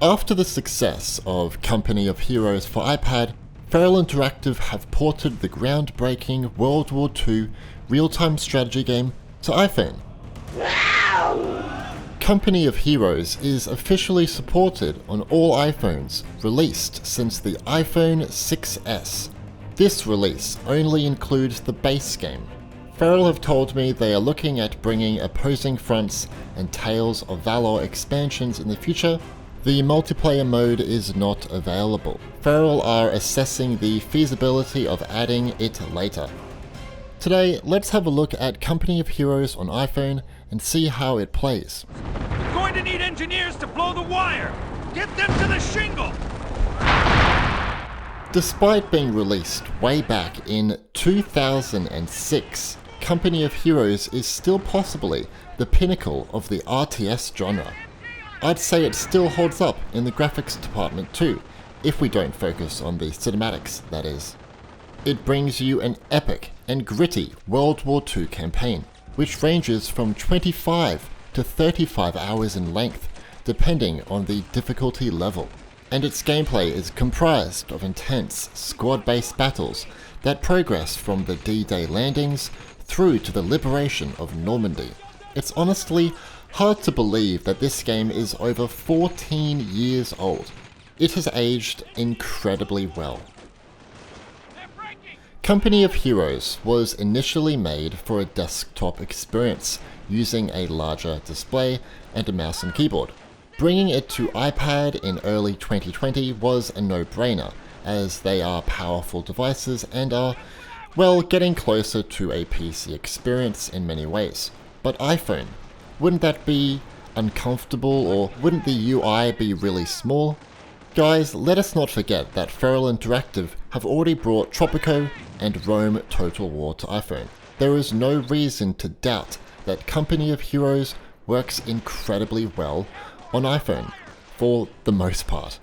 After the success of Company of Heroes for iPad, Feral Interactive have ported the groundbreaking World War II real-time strategy game to iPhone. Company of Heroes is officially supported on all iPhones released since the iPhone 6S. This release only includes the base game. Feral have told me they are looking at bringing Opposing Fronts and Tales of Valor expansions in the future. The multiplayer mode is not available. Feral are assessing the feasibility of adding it later. Today, let's have a look at Company of Heroes on iPhone and see how it plays. We're going to need engineers to blow the wire! Get them to the shingle! Despite being released way back in 2006, Company of Heroes is still possibly the pinnacle of the RTS genre. I'd say it still holds up in the graphics department too, if we don't focus on the cinematics, that is. It brings you an epic and gritty World War II campaign, which ranges from 25 to 35 hours in length, depending on the difficulty level. And its gameplay is comprised of intense squad-based battles that progress from the D-Day landings through to the liberation of Normandy. It's honestly hard to believe that this game is over 14 years old. It has aged incredibly well. Company of Heroes was initially made for a desktop experience, using a larger display and a mouse and keyboard. Bringing it to iPad in early 2020 was a no-brainer, as they are powerful devices and are, well, getting closer to a PC experience in many ways. But iPhone, wouldn't that be uncomfortable, or wouldn't the UI be really small? Guys, let us not forget that Feral Interactive have already brought Tropico and Rome Total War to iPhone. There is no reason to doubt that Company of Heroes works incredibly well on iPhone, for the most part.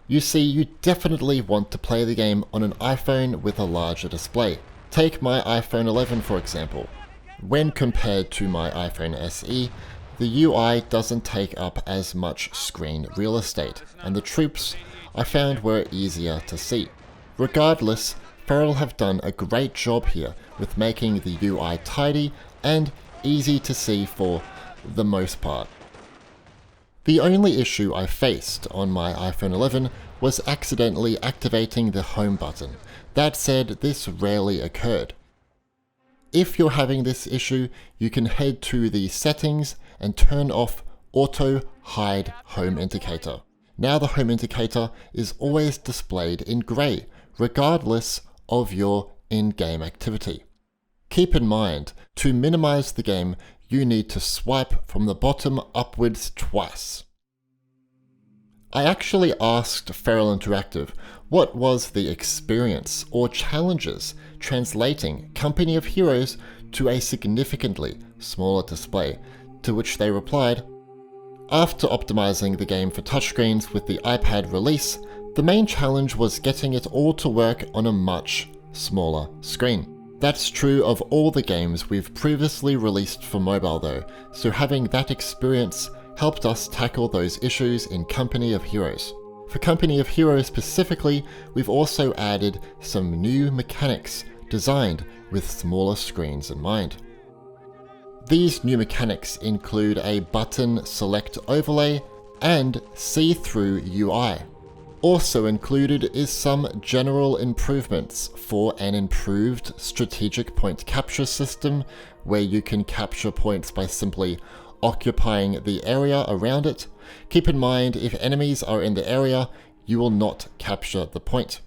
You see, you definitely want to play the game on an iPhone with a larger display. Take my iPhone 11 for example. When compared to my iPhone SE, the UI doesn't take up as much screen real estate, and the troops I found were easier to see. Regardless, Feral have done a great job here with making the UI tidy and easy to see for the most part. The only issue I faced on my iPhone 11 was accidentally activating the home button. That said, this rarely occurred. If you're having this issue, you can head to the settings and turn off Auto Hide Home Indicator. Now the home indicator is always displayed in grey, regardless of your in-game activity. Keep in mind, to minimize the game, you need to swipe from the bottom upwards twice. I actually asked Feral Interactive what was the experience or challenges translating Company of Heroes to a significantly smaller display, to which they replied, after optimizing the game for touchscreens with the iPad release, the main challenge was getting it all to work on a much smaller screen. That's true of all the games we've previously released for mobile though, so having that experience helped us tackle those issues in Company of Heroes. For Company of Heroes specifically, we've also added some new mechanics designed with smaller screens in mind. These new mechanics include a button select overlay and see-through UI. Also included is some general improvements for an improved strategic point capture system, where you can capture points by simply occupying the area around it. Keep in mind, if enemies are in the area, you will not capture the point.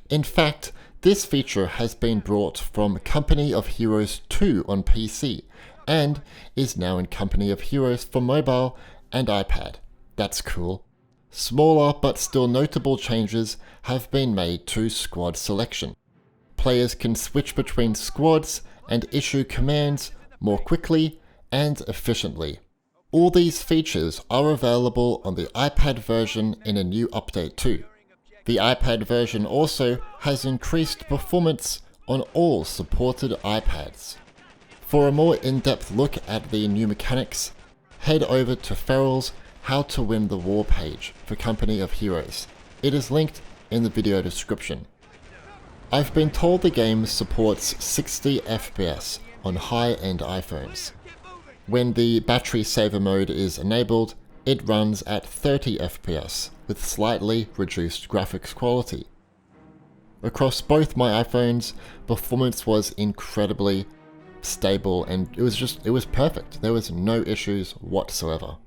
In fact, this feature has been brought from Company of Heroes 2 on PC, and is now in Company of Heroes for mobile and iPad. That's cool. Smaller but still notable changes have been made to squad selection. Players can switch between squads and issue commands more quickly and efficiently. All these features are available on the iPad version in a new update too. The iPad version also has increased performance on all supported iPads. For a more in-depth look at the new mechanics, head over to Feral's How to Win the War page for Company of Heroes. It is linked in the video description. I've been told the game supports 60 FPS on high-end iPhones. When the battery saver mode is enabled, it runs at 30 FPS with slightly reduced graphics quality. Across both my iPhones, performance was incredibly stable and it was perfect. There was no issues whatsoever.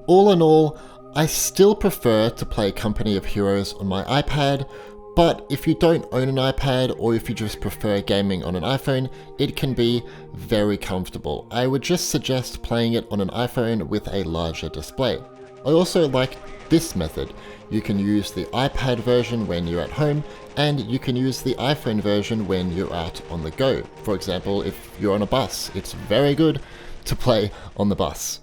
All in all, I still prefer to play Company of Heroes on my iPad, but if you don't own an iPad or if you just prefer gaming on an iPhone, it can be very comfortable. I would just suggest playing it on an iPhone with a larger display. I also like this method. You can use the iPad version when you're at home, and you can use the iPhone version when you're out on the go. For example, if you're on a bus, it's very good to play on the bus.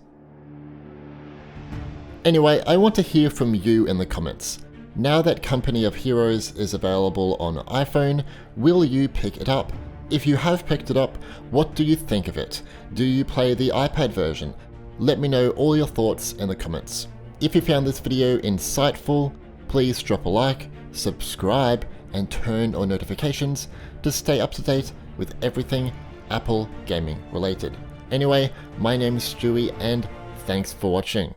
Anyway, I want to hear from you in the comments. Now that Company of Heroes is available on iPhone, will you pick it up? If you have picked it up, what do you think of it? Do you play the iPad version? Let me know all your thoughts in the comments. If you found this video insightful, please drop a like, subscribe, and turn on notifications to stay up to date with everything Apple gaming related. Anyway, my name is Stewie and thanks for watching.